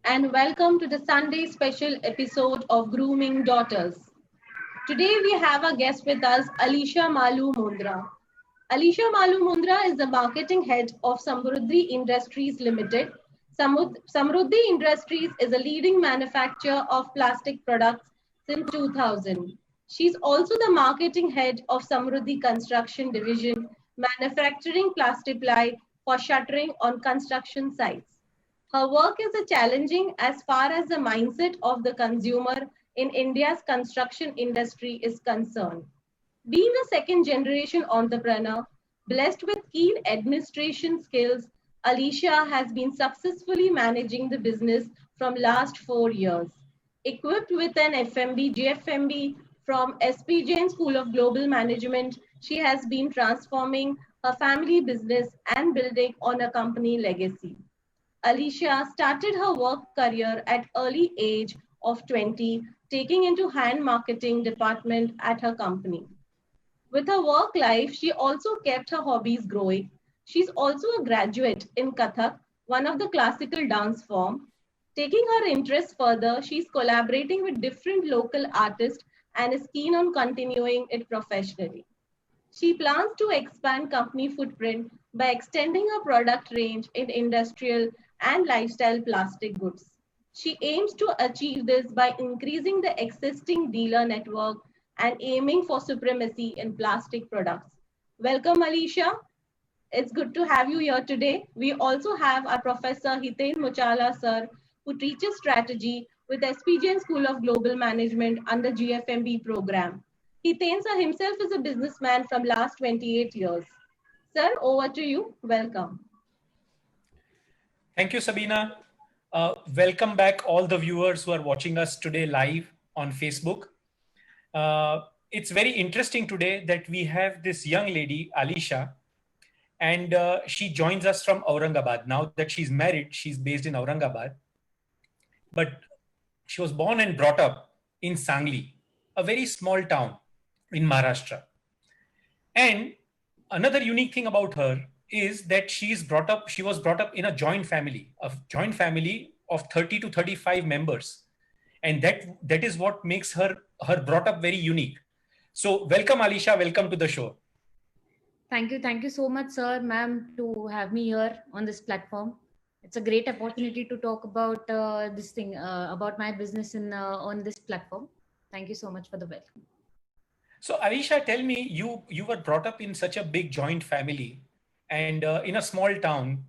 and welcome to the Sunday special episode of Grooming Daughters. Today we have a guest with us, Alisha Malu Mundra. Alisha Malu Mundra is the marketing head of Samruddhi Industries Limited. Samruddhi Industries is a leading manufacturer of plastic products since 2000. She's also the marketing head of Samruddhi Construction Division, manufacturing plastic ply for shuttering on construction sites. Her work is challenging as far as the mindset of the consumer in India's construction industry is concerned. Being a second generation entrepreneur, blessed with keen administration skills, Alicia has been successfully managing the business from last 4 years. Equipped with an FMB, GFMB from SP Jain School of Global Management, she has been transforming her family business and building on a company legacy. Alicia started her work career at early age of 20, taking into hand marketing department at her company. With her work life, she also kept her hobbies growing. She's also a graduate in Kathak, one of the classical dance form. Taking her interest further, she's collaborating with different local artists and is keen on continuing it professionally. She plans to expand company footprint by extending her product range in industrial and lifestyle plastic goods. She aims to achieve this by increasing the existing dealer network and aiming for supremacy in plastic products. Welcome, Alicia. It's good to have you here today. We also have our Professor Hiten Muchala, sir, who teaches strategy with SPGN School of Global Management under GFMB program. Hiten sir himself is a businessman from last 28 years. Sir, over to you. Welcome. Thank you, Sabina. Welcome back all the viewers who are watching us today live on Facebook. It's very interesting today that we have this young lady, Alisha, and she joins us from Aurangabad. Now that she's married, she's based in Aurangabad, but she was born and brought up in Sangli, a very small town in Maharashtra. And another unique thing about her is that she was brought up in a joint family of 30 to 35 members. And that is what makes her brought up very unique. So welcome, Alisha. Welcome to the show. Thank you. Thank you so much, sir, ma'am, to have me here on this platform. It's a great opportunity to talk about this thing, about my business on this platform. Thank you so much for the welcome. So Alisha, tell me, you were brought up in such a big joint family and in a small town.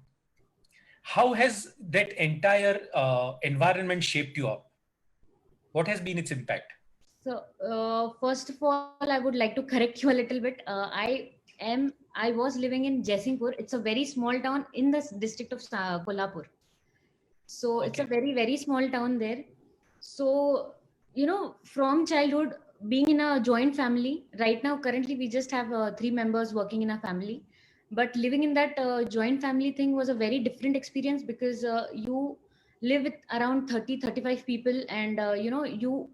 How has that entire environment shaped you up? What has been its impact? So first of all, I would like to correct you a little bit. I was living in Jaisingpur. It's a very small town in the district of Kolhapur. So it's a very, very small town there. So, from childhood, being in a joint family, right now, currently, we just have 3 members working in a family. But living in that joint family thing was a very different experience because you live with around 30, 35 people and, you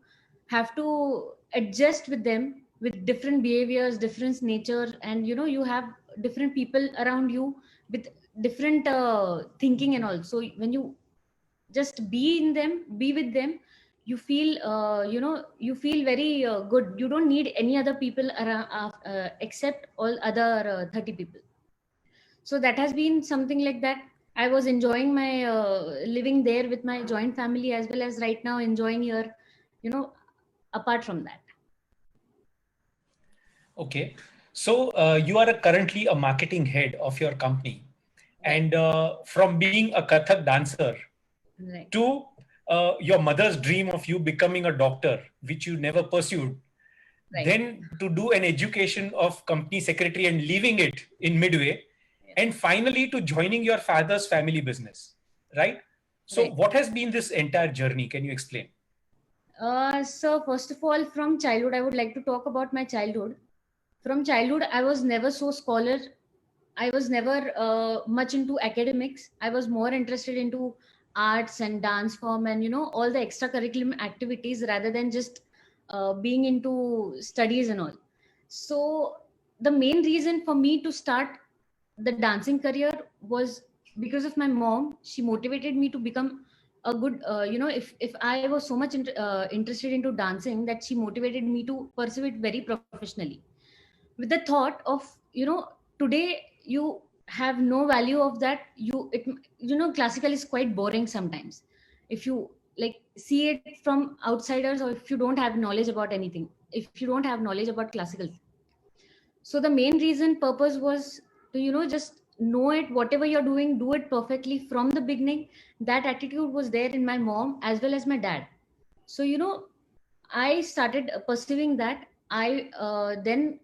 have to adjust with them with different behaviors, different nature, and, you have different people around you with different thinking and all. So when you just be with them, you feel you feel very good. You don't need any other people around except all other 30 people. So that has been something like that. I was enjoying my living there with my joint family, as well as right now enjoying here, apart from that. Okay, so you are currently a marketing head of your company, and from being a Kathak dancer to your mother's dream of you becoming a doctor, which you never pursued, then to do an education of company secretary and leaving it in midway, and finally to joining your father's family business, right? So what has been this entire journey? Can you explain? So first of all, from childhood, I would like to talk about my childhood. From childhood, I was never so scholar. I was never much into academics. I was more interested into arts and dance form and all the extracurricular activities rather than just being into studies and all. So the main reason for me to start the dancing career was because of my mom. She motivated me to become a good if I was so much interested into dancing, that she motivated me to pursue it very professionally, with the thought of, today you have no value of that. Classical is quite boring sometimes if you like see it from outsiders, or if you don't have knowledge about anything, if you don't have knowledge about classical. So the main reason purpose was to, just know it, whatever you're doing, do it perfectly from the beginning. That attitude was there in my mom as well as my dad. So, I started pursuing that. I then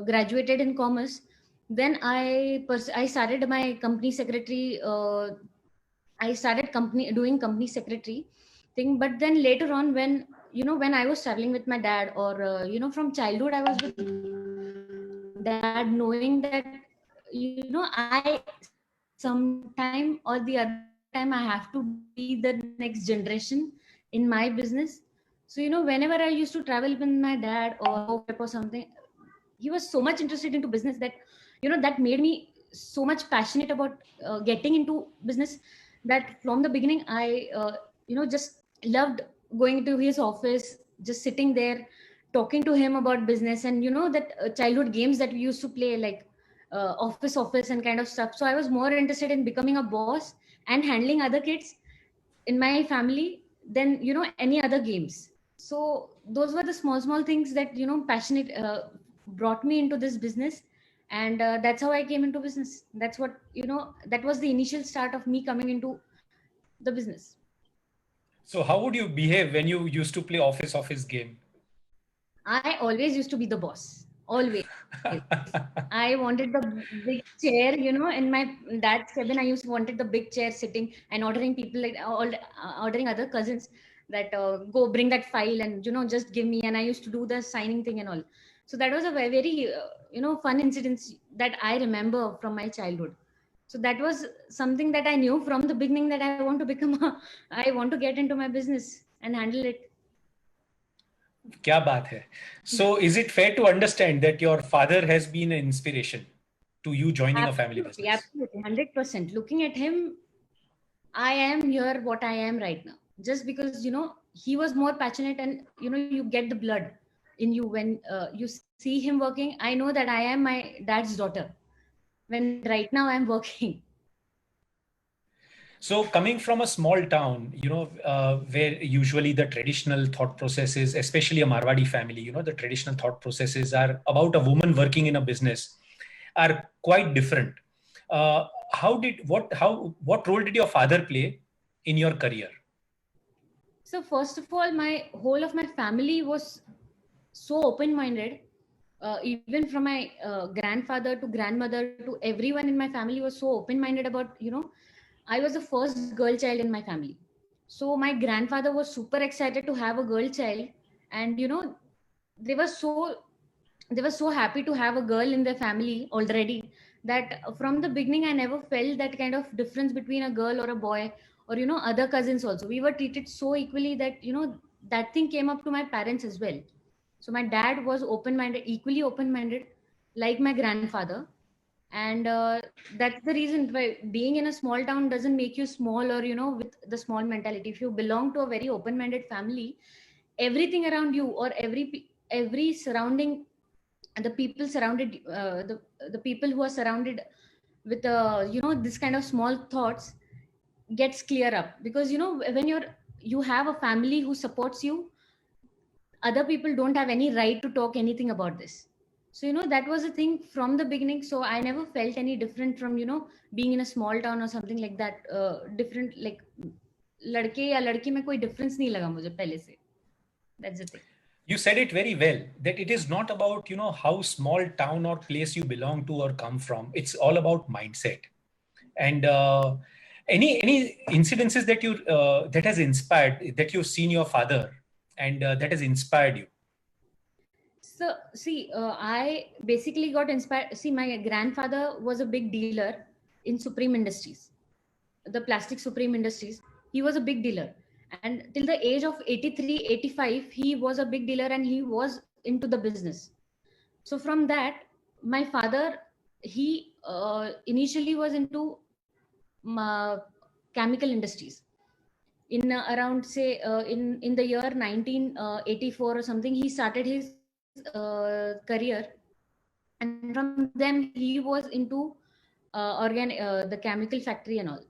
graduated in commerce. Then I started my company secretary. I started company doing company secretary thing. But then later on, when I was traveling with my dad, or from childhood I was with dad, knowing that I sometime or the other time I have to be the next generation in my business. So whenever I used to travel with my dad or something, he was so much interested into business that that made me so much passionate about getting into business, that from the beginning I just loved going to his office, just sitting there talking to him about business, and that childhood games that we used to play, like office and kind of stuff. So I was more interested in becoming a boss and handling other kids in my family than any other games. So those were the small things that passionate brought me into this business. And that's how I came into business. That's what that was the initial start of me coming into the business. So how would you behave when you used to play office game? I always used to be the boss. Always. I wanted the big chair, in my dad's cabin. I used to wanted the big chair sitting and ordering people, like ordering other cousins that go bring that file and just give me. And I used to do the signing thing and all. So that was a very fun incident that I remember from my childhood. So that was something that I knew from the beginning, that I want to I want to get into my business and handle it. क्या बात है. So is it fair to understand that your father has been an inspiration to you joining a family business? Absolutely, 100%. Looking at him, I am here what I am right now. Just because, he was more passionate, and, you get the blood in you when you see him working. I know that I am my dad's daughter when right now I'm working. So coming from a small town, where usually the traditional thought processes, especially a Marwadi family, the traditional thought processes are about a woman working in a business are quite different. What role did your father play in your career? So first of all, my whole of my family was so open-minded. Even from my grandfather to grandmother to everyone in my family was so open-minded about, I was the first girl child in my family. So my grandfather was super excited to have a girl child, and they were so they were so happy to have a girl in their family already, that from the beginning I never felt that kind of difference between a girl or a boy, or other cousins also. We were treated so equally that that thing came up to my parents as well. So my dad was open minded, equally open minded, like my grandfather. And that's the reason why being in a small town doesn't make you small, or with the small mentality. If you belong to a very open minded family, everything around you, or every surrounding, and the people surrounded the people who are surrounded with this kind of small thoughts gets clear up. Because when you have a family who supports you, other people don't have any right to talk anything about this. So that was a thing from the beginning. So I never felt any different from being in a small town or something like that. Different, like लड़के या लड़की में कोई difference नहीं लगा मुझे पहले से. That's the thing. You said it very well, that it is not about how small town or place you belong to or come from. It's all about mindset. And any incidences that you that has inspired, that you've seen your father and that has inspired you? So see, I basically got inspired. See, my grandfather was a big dealer in Supreme Industries, the plastic Supreme Industries. He was a big dealer, and till the age of 83, 85, he was a big dealer, and he was into the business. So from that, my father, he initially was into chemical industries. in around say in the year 1984 or something, he started his career, and from them he was into the chemical factory and all.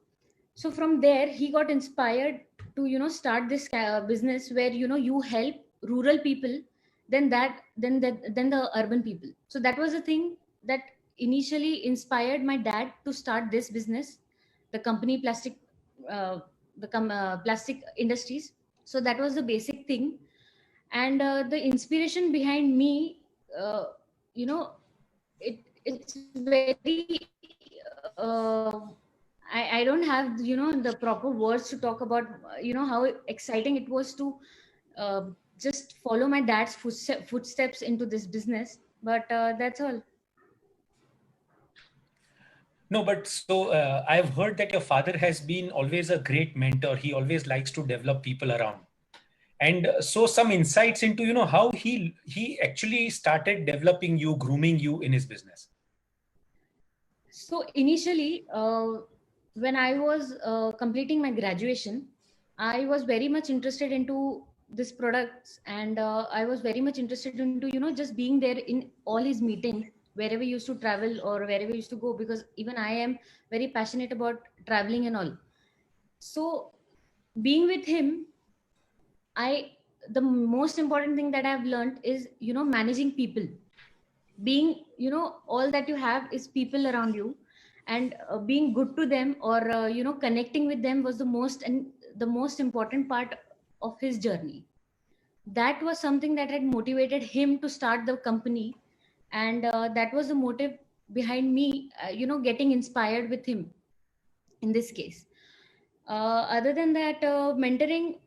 So from there he got inspired to start this business where you help rural people, then the urban people. So that was the thing that initially inspired my dad to start this business, the company plastic, uh, plastic industries. So that was the basic thing. And the inspiration behind me, uh, you know it's very I don't have the proper words to talk about how exciting it was to uh, just follow my dad's footsteps into this business. But that's all. No, but so I've heard that your father has been always a great mentor. He always likes to develop people around. And so some insights into, how he actually started developing you, grooming you in his business. So initially, when I was completing my graduation, I was very much interested into this products, and I was very much interested into just being there in all his meetings wherever he used to travel or wherever he used to go, because even I am very passionate about traveling and all. So being with him, I the most important thing that I've learned is managing people. Being all that you have is people around you, and being good to them, or connecting with them was the most important part of his journey. That was something that had motivated him to start the company, and that was the motive behind me getting inspired with him in this case. Other than that, mentoring,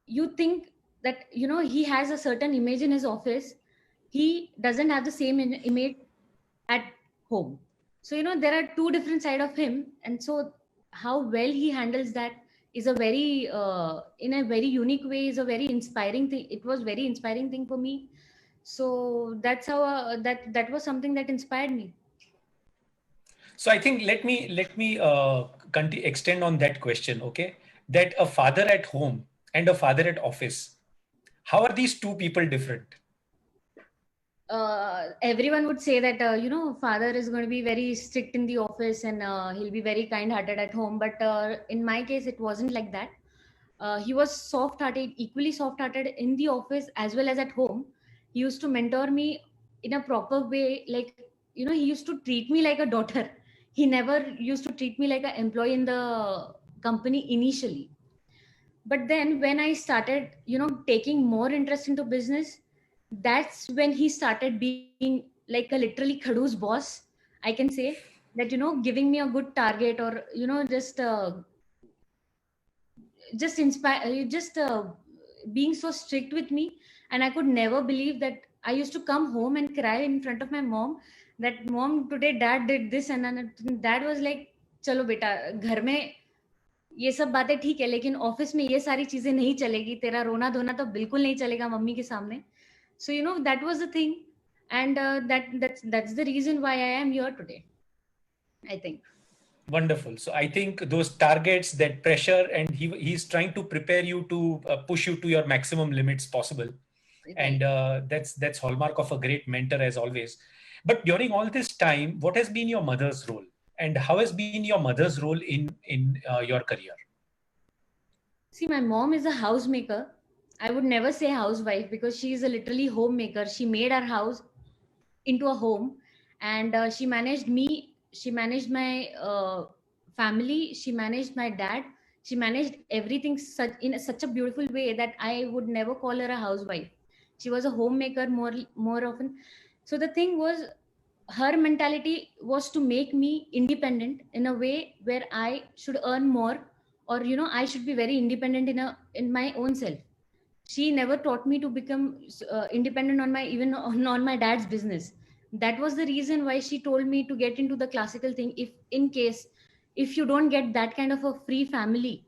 you think that he has a certain image in his office, he doesn't have the same image at home. So there are two different side of him, and so how well he handles that is a very in a very unique way, is a very inspiring thing. It was very inspiring thing for me. So that's how that was something that inspired me. So I think let me extend on that question. Okay, that a father at home and a father at office, how are these two people different? Everyone would say that father is going to be very strict in the office, and he'll be very kind hearted at home, but in my case it wasn't like that. He was soft hearted, equally soft hearted in the office as well as at home. He used to mentor me in a proper way, like he used to treat me like a daughter. He never used to treat me like an employee in the company initially. But then when I started taking more interest into business, that's when he started being like a literally khadoos boss, I can say. That giving me a good target, or just inspire just being so strict with me. And I could never believe that I used to come home and cry in front of my mom, that mom, today dad did this, and then dad was like, चलो बेटा, घर में ये सब बातें ठीक है, लेकिन ऑफिस में ये सारी चीजें नहीं चलेगी, तेरा रोना धोना तो बिल्कुल नहीं चलेगा मम्मी के सामने. So that was the thing, and that's the reason why I am here today, I think. Wonderful. So I think those targets, that pressure, and he's trying to prepare you to push you to your maximum limits possible. Right. And that's hallmark of a great mentor, as always. But during all this time, what has been your mother's role, and how has been your mother's role in your career? See, my mom is a housemaker. I would never say housewife, because she is a literally homemaker. She made our house into a home, and she managed me. She managed my family. She managed my dad. She managed everything in such a beautiful way that I would never call her a housewife. She was a homemaker more often. So the thing was, her mentality was to make me independent in a way where I should earn more, or I should be very independent in my own self. She never taught me to become independent on my even on my dad's business. That was the reason why she told me to get into the classical thing. If in case, if you don't get that kind of a free family,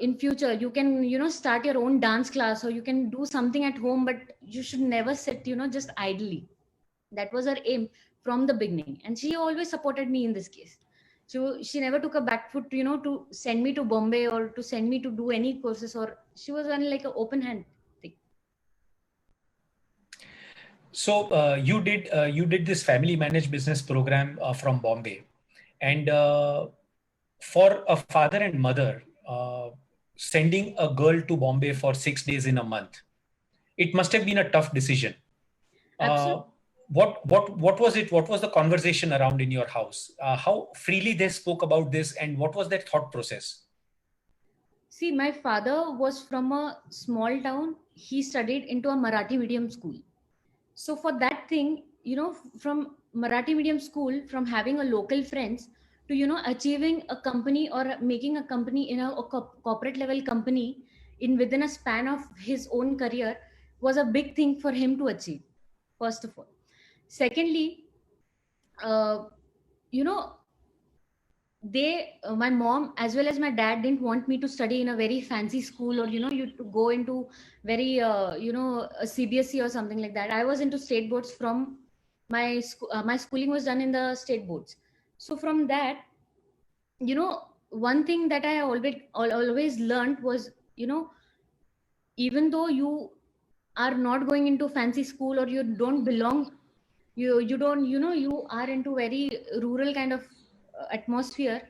in future you can start your own dance class, or you can do something at home, but you should never sit just idly. That was her aim from the beginning, and she always supported me in this case. She never took a back foot, to send me to Bombay or to send me to do any courses, or she was on like an open hand thing. So you did this family managed business program from Bombay, and for a father and mother, sending a girl to Bombay for 6 days in a month, it must have been a tough decision. Absolutely. What was it? What was the conversation around in your house? How freely they spoke about this, and what was that thought process? See, my father was from a small town. He studied into a Marathi medium school. So for that thing, from Marathi medium school, from having a local friends to, achieving a company or making a company in a corporate level company in within a span of his own career was a big thing for him to achieve, first of all. Secondly, uh, you know, my mom as well as my dad didn't want me to study in a very fancy school, or you to go into very a CBSE or something like that. I was into state boards. From my schooling was done in the state boards. So from that, one thing that I always learned was, even though you are not going into fancy school, or you don't belong, you don't, you are into very rural kind of atmosphere,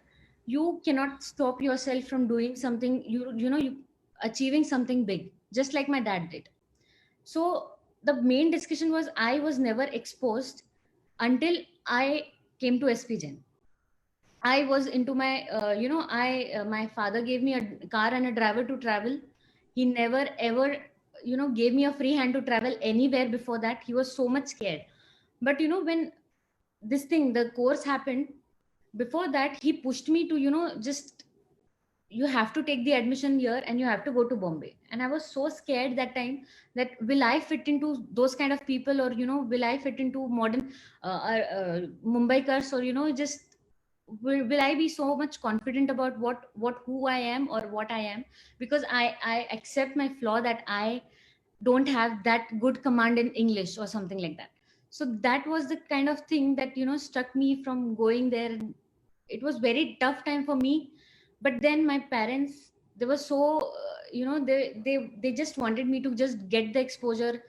you cannot stop yourself from doing something, you achieving something big, just like my dad did. So the main discussion was, I was never exposed until I came to SPGen. I was into my, my father gave me a car and a driver to travel. He never ever, gave me a free hand to travel anywhere before that. He was so much scared. But, when this thing, the course happened, before that, he pushed me to, just, you have to take the admission here and you have to go to Bombay. And I was so scared that time, that will I fit into those kind of people, or, will I fit into modern Mumbaikars, or, just will I be so much confident about what who I am or what I am, because I accept my flaw, that I don't have that good command in English or something like that. So that was the kind of thing that struck me from going there. It was very tough time for me, but then my parents, they were so they just wanted me to just get the exposure,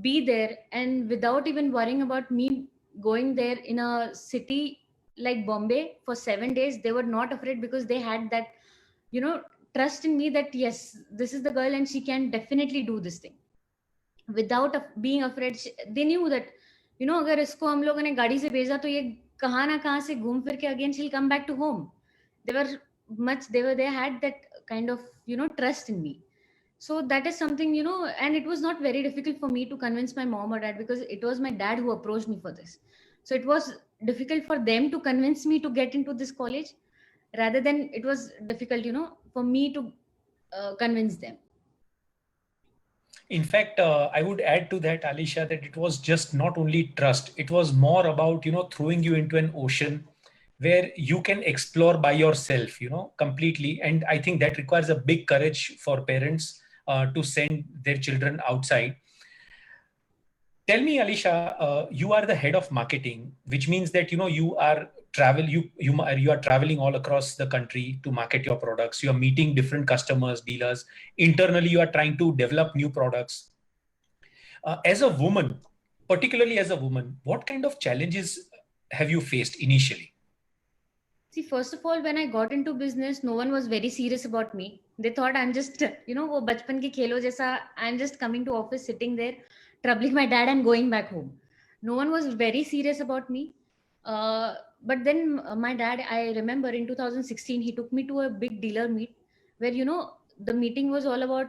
be there, and without even worrying about me going there in a city like Bombay for 7 days, they were not afraid, because they had that trust in me, that yes, this is the girl and she can definitely do this thing without being afraid. They knew that अगर इसको हम लोगों ने गाड़ी से भेजा तो ये कहाँ ना कहाँ से घूम फिर के again she'll come back to home. They were they had that kind of trust in me. So that is something, and it was not very difficult for me to convince my mom or dad, because it was my dad who approached me for this. So it was difficult for them to convince me to get into this college, rather than it was difficult for me to convince them. In fact, I would add to that, Alisha, that it was just not only trust. It was more about, throwing you into an ocean where you can explore by yourself, completely. And I think that requires a big courage for parents to send their children outside. Tell me, Alisha, you are the head of marketing, which means that, you are traveling all across the country to market your products. You are meeting different customers, dealers. Internally, you are trying to develop new products. As a woman, particularly as a woman, what kind of challenges have you faced initially? See, first of all, when I got into business, no one was very serious about me. They thought I'm just, वो बचपन के खेलों जैसा, I'm just coming to office, sitting there, troubling my dad and going back home. No one was very serious about me. But then my dad, I remember in 2016, he took me to a big dealer meet where, the meeting was all about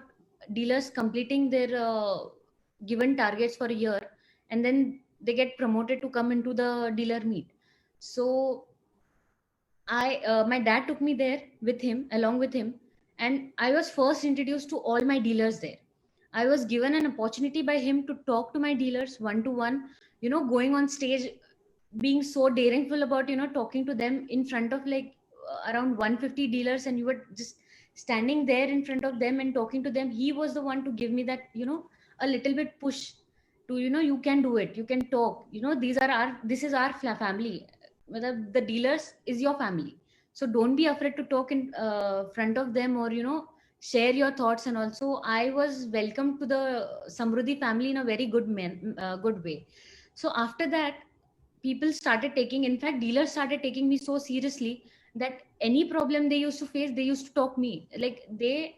dealers completing their given targets for a year, and then they get promoted to come into the dealer meet. So my dad took me there along with him, and I was first introduced to all my dealers there. I was given an opportunity by him to talk to my dealers one to one, going on stage, being so daringful about, talking to them in front of like around 150 dealers, and you were just standing there in front of them and talking to them. He was the one to give me that, a little bit push to, you can do it, you can talk, this is our family. the dealers is your family. So don't be afraid to talk in front of them, or share your thoughts. And also I was welcomed to the Samruddhi family in a very good way. So after that, people started taking, in fact dealers started taking me so seriously, that any problem they used to face, they used to talk me. Like they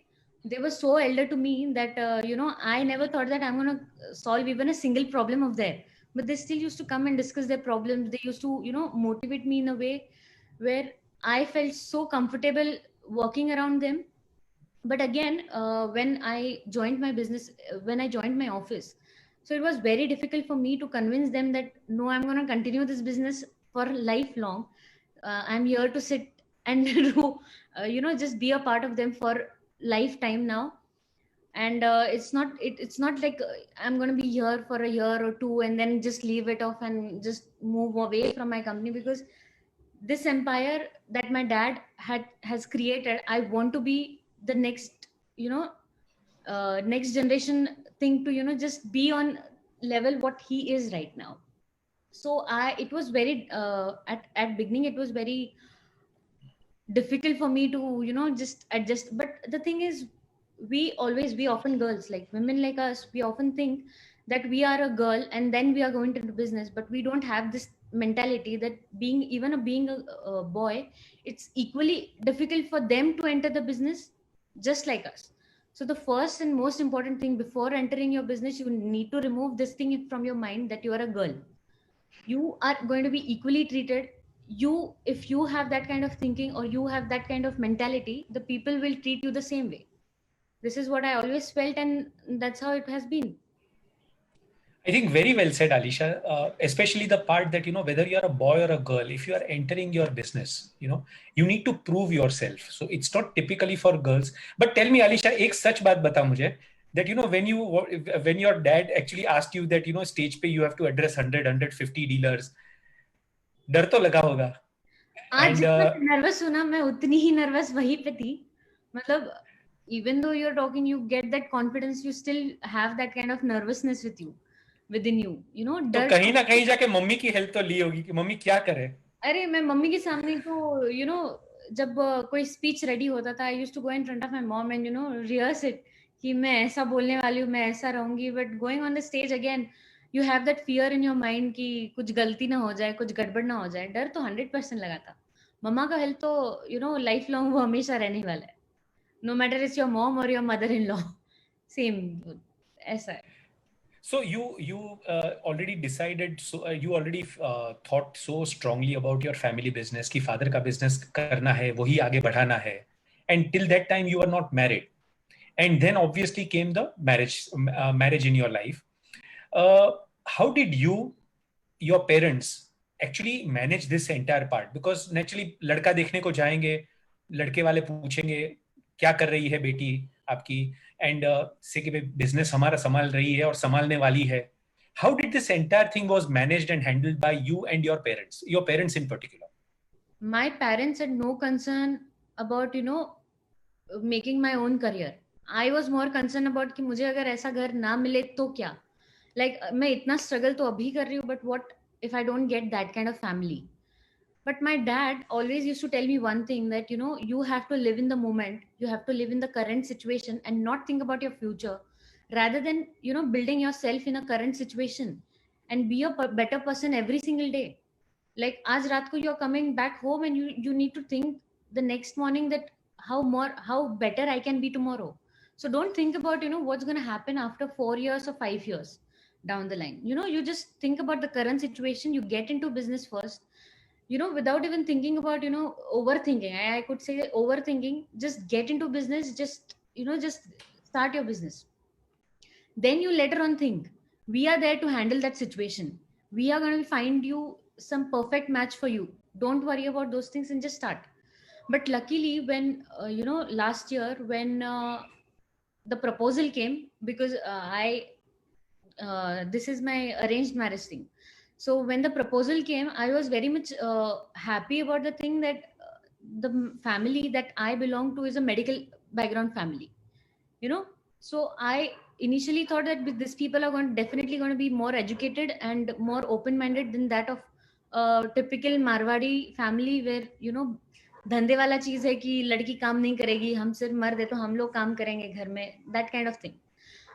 were so elder to me that I never thought that I'm going to solve even a single problem of theirs, but they still used to come and discuss their problems. They used to motivate me in a way where I felt so comfortable working around them. But again, when I joined my business, when I joined my office, so it was very difficult for me to convince them that no, I'm going to continue this business for lifelong. I'm here to sit and do, just be a part of them for lifetime now. And it's not like I'm going to be here for a year or two and then just leave it off and just move away from my company. Because this empire that my dad has created, I want to be the next, you know next generation thing to just be on level what he is right now. So I it was very at beginning it was very difficult for me to just adjust. But the thing is, we often, girls, like women like us, we often think that we are a girl and then we are going to do business, but we don't have this mentality that being a boy, it's equally difficult for them to enter the business just like us. So the first and most important thing before entering your business, you need to remove this thing from your mind that you are a girl. You are going to be equally treated. You If you have that kind of thinking or you have that kind of mentality, the people will treat you the same way. This is what I always felt, and that's how it has been. I think very well said, Alisha. Especially the part that whether you're a boy or a girl, if you are entering your business, you need to prove yourself. So it's not typically for girls. But tell me, Alisha, एक सच बात बता मुझे that when your dad actually asked you that stage पे you have to address 150 dealers, डर तो लगा होगा. आज And जितना नर्वस हूं ना, मैं उतनी ही नर्वस वहीं पे थी. मतलब even though you're talking, you get that confidence, you still have that kind of nervousness within you, तो डर. कहीं ना कहीं जाके मम्मी की हेल्प तो ली होगी कि मम्मी क्या करे. अरे मैं मम्मी के सामने तो जब कोई स्पीच रेडी होता था, I used to go in front of my mom and rehearse it कि मैं ऐसा बोलने वाली हूँ, मैं ऐसा रहूंगी. But going on the stage again, you have that fear in your mind कि कुछ गलती ना हो जाए, कुछ गड़बड़ ना हो जाए. डर तो 100% लगा था. मम्मा का हेल्प तो लाइफ लॉन्ग वो हमेशा रहने वाला है, no matter it's your mom और your mother in law, same ऐसा है. So you already decided, so you already thought so strongly about your family business कि father का business करना है, वही आगे बढ़ाना है. And till that time you were not married. And then obviously came the marriage in your life. How did your parents actually manage this entire part? Because naturally लड़का देखने को जाएंगे, लड़के वाले पूछेंगे क्या कर रही है बेटी आपकी, एंड से कि बिजनेस हमारा संभाल रही है और संभालने वाली है. How did this entire thing was managed and handled by you and your parents in particular? My parents had no concern about making my own career. I was more concerned about कि मुझे अगर ऐसा घर ना मिले तो क्या. Like मैं इतना struggle तो अभी कर रही हूँ, but what if I don't get that kind of family? But my dad always used to tell me one thing, that you have to live in the moment, you have to live in the current situation and not think about your future, rather than building yourself in a current situation, and be a better person every single day. Like आज रात को you're coming back home and you need to think the next morning that how better I can be tomorrow. So don't think about what's going to happen after 4 years or 5 years down the line. You just think about the current situation. You get into business first, without even thinking about overthinking. I could say overthinking. Just get into business. Just start your business. Then you later on think, we are there to handle that situation. We are going to find you some perfect match for you. Don't worry about those things and just start. But luckily, when last year when the proposal came, because I this is my arranged marriage thing. So when the proposal came, I was very much happy about the thing that the family that I belong to is a medical background family. So I initially thought that these people are definitely going to be more educated and more open minded than that of typical Marwadi family where धंधे वाला चीज है कि लड़की काम नहीं करेगी, हम सिर्फ मर्द है तो हम लोग काम करेंगे घर में, that kind of thing.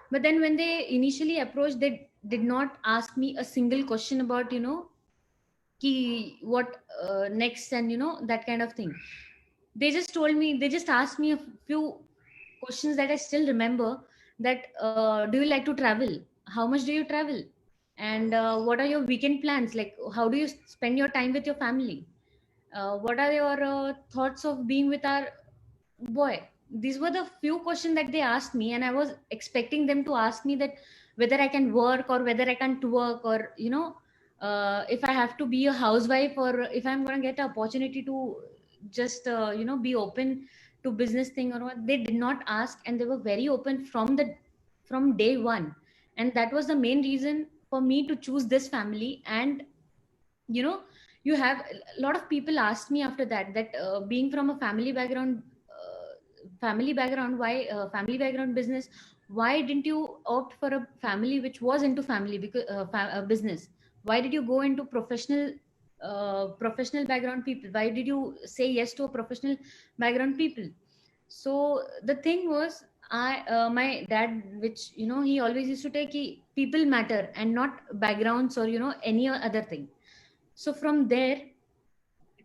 But then when they initially approached, they did not ask me a single question about ki what next and that kind of thing. They just asked me a few questions that I still remember, that do you like to travel, how much do you travel, and what are your weekend plans, like how do you spend your time with your family, what are your thoughts of being with our boy. These were the few questions that they asked me, and I was expecting them to ask me that whether I can work or whether I can't work, or if I have to be a housewife, or if I'm going to get an opportunity to just be open to business thing or what. They did not ask, and they were very open from day one, and that was the main reason for me to choose this family. And you have a lot of people asked me after that being from a family background, why family background business, why didn't you opt for a family which was into family because business, why did you go into professional background people, why did you say yes to a professional background people? So the thing was, my dad, which he always used to take, people matter and not backgrounds or any other thing. So from there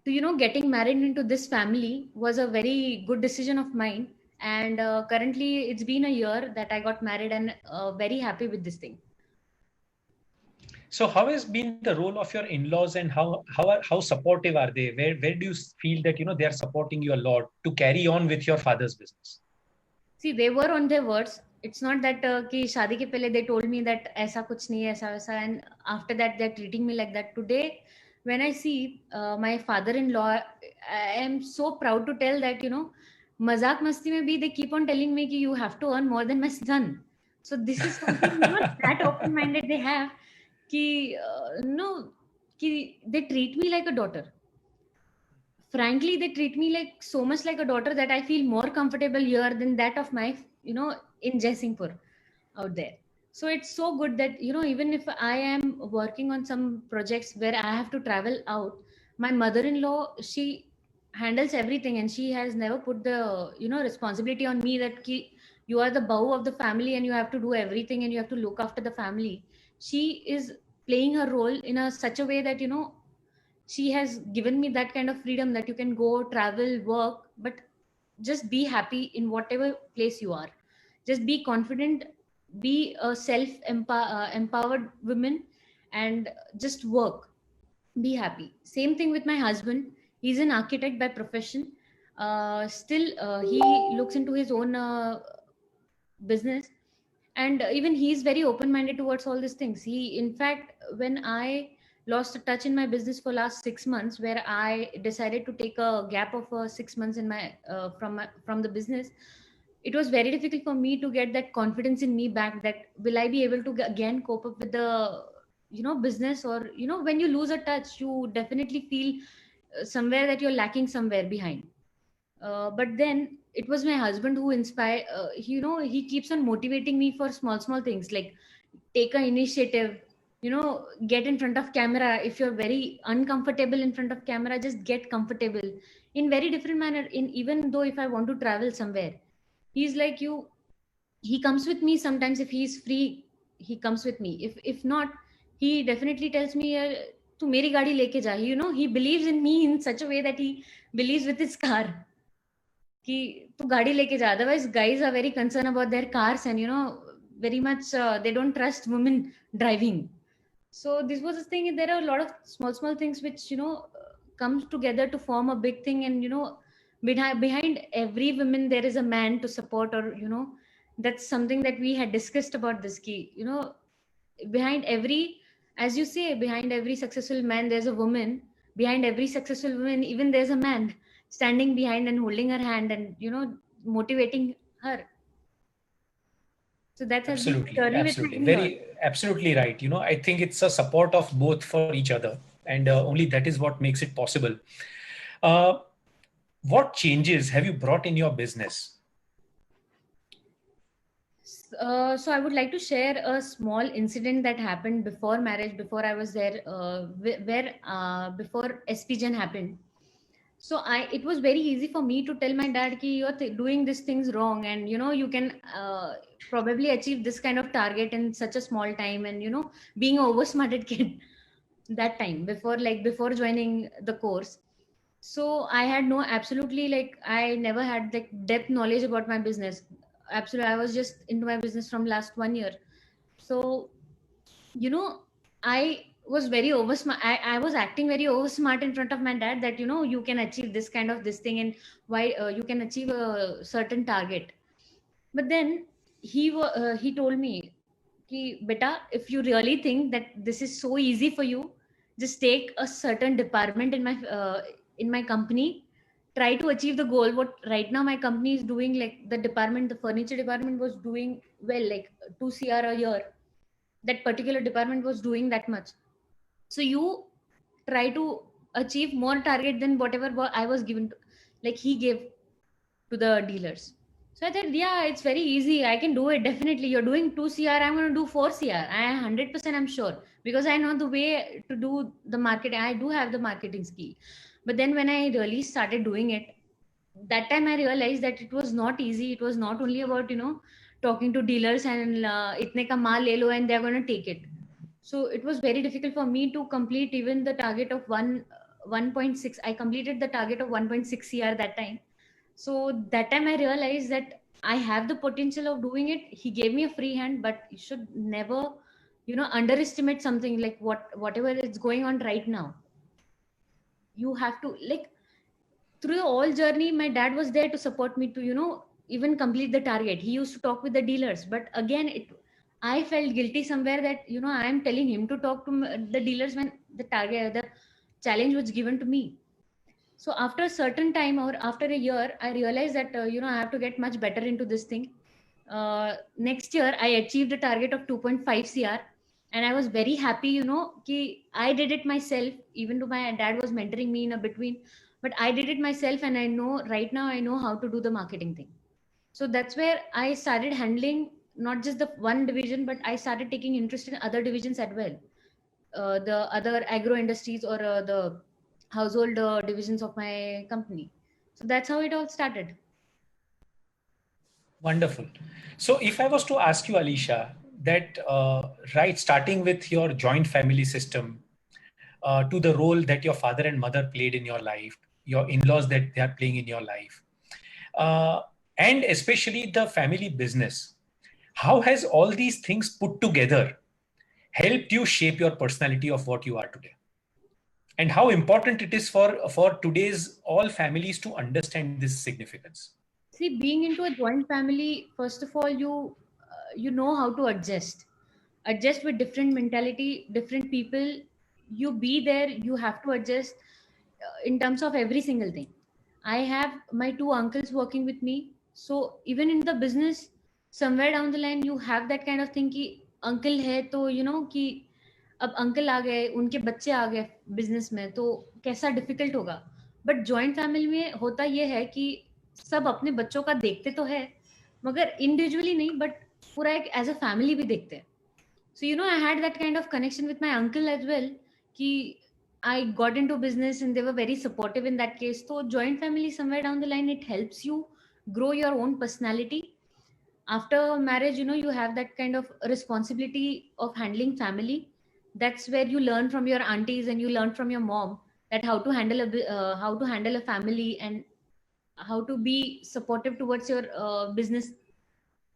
to getting married into this family was a very good decision of mine. And currently it's been a year that I got married, and very happy with this thing. So how has been the role of your in-laws, and how supportive are they? Where do you feel that they are supporting you a lot to carry on with your father's business? See, they were on their words. It's not that कि शादी के पहले they told me that ऐसा कुछ नहीं है, ऐसा वैसा, and after that they're treating me like that. Today, when I see my father-in-law, I am so proud to tell that मजाक मस्ती में भी they keep on telling me कि you have to earn more than my son. So this is something that open-minded they have. Ki they treat me like a daughter. Frankly, they treat me like so much like a daughter that I feel more comfortable here than that of my in Jaisingpur out there. So it's so good that even if I am working on some projects where I have to travel out, my mother-in-law, she handles everything, and she has never put the responsibility on me that you are the bow of the family and you have to do everything and you have to look after the family. She is playing her role in such a way that she has given me that kind of freedom that you can go travel, work, but just be happy in whatever place you are. Just be confident, be a empowered woman, and just work, be happy. Same thing with my husband. He's an architect by profession. Still he looks into his own business, and even he's very open-minded towards all these things. He, in fact, when I lost touch in my business for last 6 months, where I decided to take a gap of 6 months in my from the business, it was very difficult for me to get that confidence in me back, that will I be able to again cope up with the business, or when you lose a touch, you definitely feel somewhere that you're lacking somewhere behind. But then it was my husband who inspired. He keeps on motivating me for small things, like take an initiative, get in front of camera. If you're very uncomfortable in front of camera, just get comfortable in very different manner. In even though if I want to travel somewhere, he's like you. He comes with me sometimes. If he's free, he comes with me. If not, he definitely tells me, "Tu meri gaadi leke ja." He believes in me in such a way that he believes with his car. कि तू गाड़ी लेके जा. Otherwise, guys are very concerned about their cars, and very much they don't trust women driving. So this was the thing. There are a lot of small things which comes together to form a big thing, and behind every woman there is a man to support, or that's something that we had discussed about this key. Behind every, as you say, behind every successful man there's a woman. Behind every successful woman, even there's a man standing behind and holding her hand and motivating her. So that's absolutely right. I think it's a support of both for each other, and only that is what makes it possible. What changes have you brought in your business? So I would like to share a small incident that happened before marriage, before I was there, before SPGen happened. So it was very easy for me to tell my dad ki you're doing these things wrong, and you can probably achieve this kind of target in such a small time, and being an oversmarted kid that time before joining the course. So I had no absolutely, like, I never had like depth knowledge about my business. Absolutely, I was just into my business from last 1 year. So you know I was very oversmart. I was acting very oversmart in front of my dad that you can achieve this kind of this thing, and why you can achieve a certain target. But then he told me कि beta, if you really think that this is so easy for you, just take a certain department in my company, try to achieve the goal. What right now my company is doing, like the furniture department was doing well, like 2 cr a year. That particular department was doing that much. So you try to achieve more target than whatever I was given to, like he gave to the dealers. So I thought, yeah, it's very easy. I can do it. Definitely. You're doing 2 CR. I'm going to do 4 CR. 100% I'm sure, because I know the way to do the marketing. I do have the marketing skill. But then when I really started doing it, that time I realized that it was not easy. It was not only about, talking to dealers and itne ka maal le lo and they're going to take it. So it was very difficult for me to complete even the target of 1.6. I completed the target of 1.6 CR that time. So that time I realized that I have the potential of doing it. He gave me a free hand, but you should never, underestimate something like whatever is going on right now. You have to, like, through the whole journey, my dad was there to support me to, even complete the target. He used to talk with the dealers, but again, I felt guilty somewhere that, I am telling him to talk to the dealers when the challenge was given to me. So after a certain time, or after a year, I realized that I have to get much better into this thing. Next year I achieved a target of 2.5 cr, and I was very happy, ki I did it myself. Even though my dad was mentoring me in a between, but I did it myself, and I know right now I know how to do the marketing thing. So that's where I started handling not just the one division, but I started taking interest in other divisions as well, the other agro industries, or the household divisions of my company. So that's how it all started. Wonderful. So if I was to ask you, Alicia, that right, starting with your joint family system, to the role that your father and mother played in your life, your in-laws that they are playing in your life, uh, and especially the family business, how has all these things put together helped you shape your personality of what you are today? And how important it is for today's all families to understand this significance? See, being into a joint family, first of all, you know how to adjust with different mentality, different people. You be there, you have to adjust in terms of every single thing. I have my two uncles working with me, so even in the business, somewhere down the line, you have that kind of thing कि uncle है तो कि अब uncle आ गए, उनके बच्चे आ गए business में, तो कैसा डिफिकल्ट होगा. बट जॉइंट फैमिली में होता ये है कि सब अपने बच्चों का देखते तो है, मगर इंडिविजुअली नहीं, बट पूरा एक एज अ फैमिली भी देखते हैं. So I had that kind of connection with my uncle as well. Ki I got into business and they were very supportive in that case. So joint family, somewhere down the line, it helps you grow your own personality. After marriage, you have that kind of responsibility of handling family. That's where you learn from your aunties and you learn from your mom that how to handle a family, and how to be supportive towards your business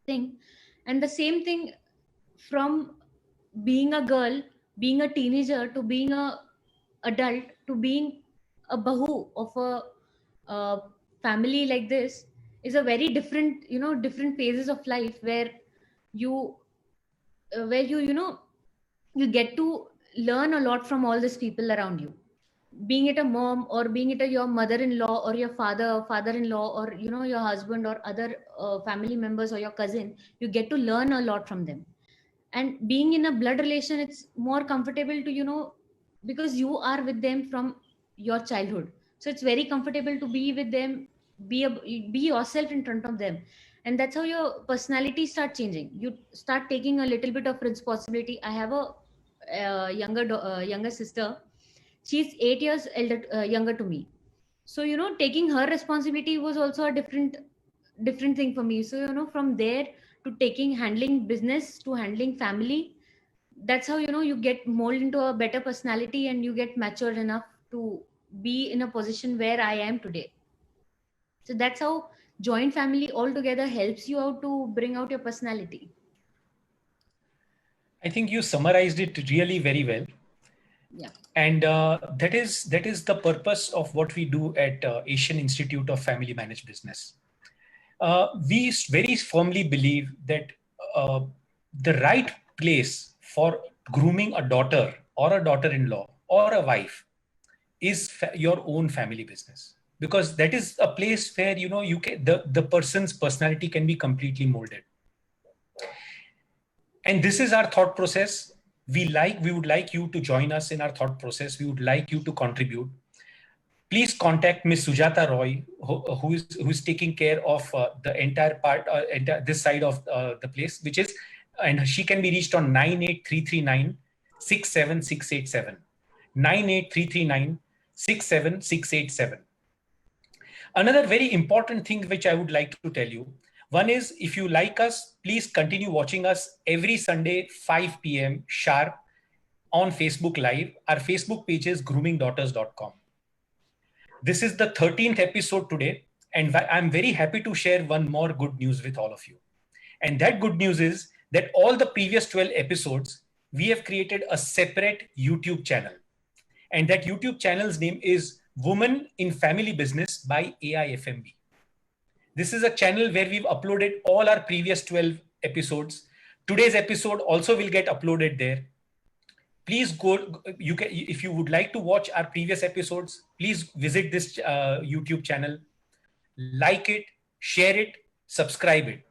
thing. And the same thing, from being a girl, being a teenager, to being a adult, to being a bahu of a family like this, is a very different, different phases of life, where you where you get to learn a lot from all these people around you, being it a mom, or being it your mother-in-law, or your father-in-law, or your husband, or other family members, or your cousin. You get to learn a lot from them. And being in a blood relation, it's more comfortable to because you are with them from your childhood. So it's very comfortable to be with them, be yourself in front of them. and that's how your personality start changing. You start taking a little bit of responsibility. I have a younger sister. She's 8 years younger to me. So taking her responsibility was also a different thing for me. So from there to taking handling business to handling family, that's how you get molded into a better personality, and you get matured enough to be in a position where I am today. So that's how joint family altogether helps you out to bring out your personality. I think you summarized it really very well. Yeah. And that is the purpose of what we do at Asian Institute of Family Managed Business. We very firmly believe that the right place for grooming a daughter or a daughter-in-law or a wife is your own family business, because that is a place where you can the person's personality can be completely molded. And this is our thought process. We would like you to join us in our thought process. We would like you to contribute. Please contact Ms. Sujata Roy, who is taking care of the entire part, this side of the place, which is, and she can be reached on 98339 67687. 98339 67687. Another very important thing which I would like to tell you. One is, if you like us, please continue watching us every Sunday, 5 p.m. sharp on Facebook Live. Our Facebook page is groomingdaughters.com. This is the 13th episode today, and I'm very happy to share one more good news with all of you. And that good news is that all the previous 12 episodes, we have created a separate YouTube channel. And that YouTube channel's name is Women in Family Business by AIFMB. This is a channel where we've uploaded all our previous 12 episodes. Today's episode also will get uploaded there. Please go, if you would like to watch our previous episodes, please visit this YouTube channel, like it, share it, subscribe it.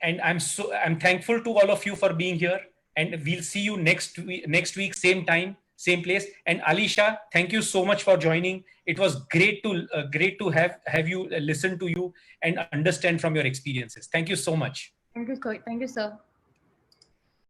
And I'm thankful to all of you for being here, and we'll see you next week, same time, same place. And Alisha, thank you so much for joining. It was great to have you listen to you and understand from your experiences. Thank you so much. Thank you, sir.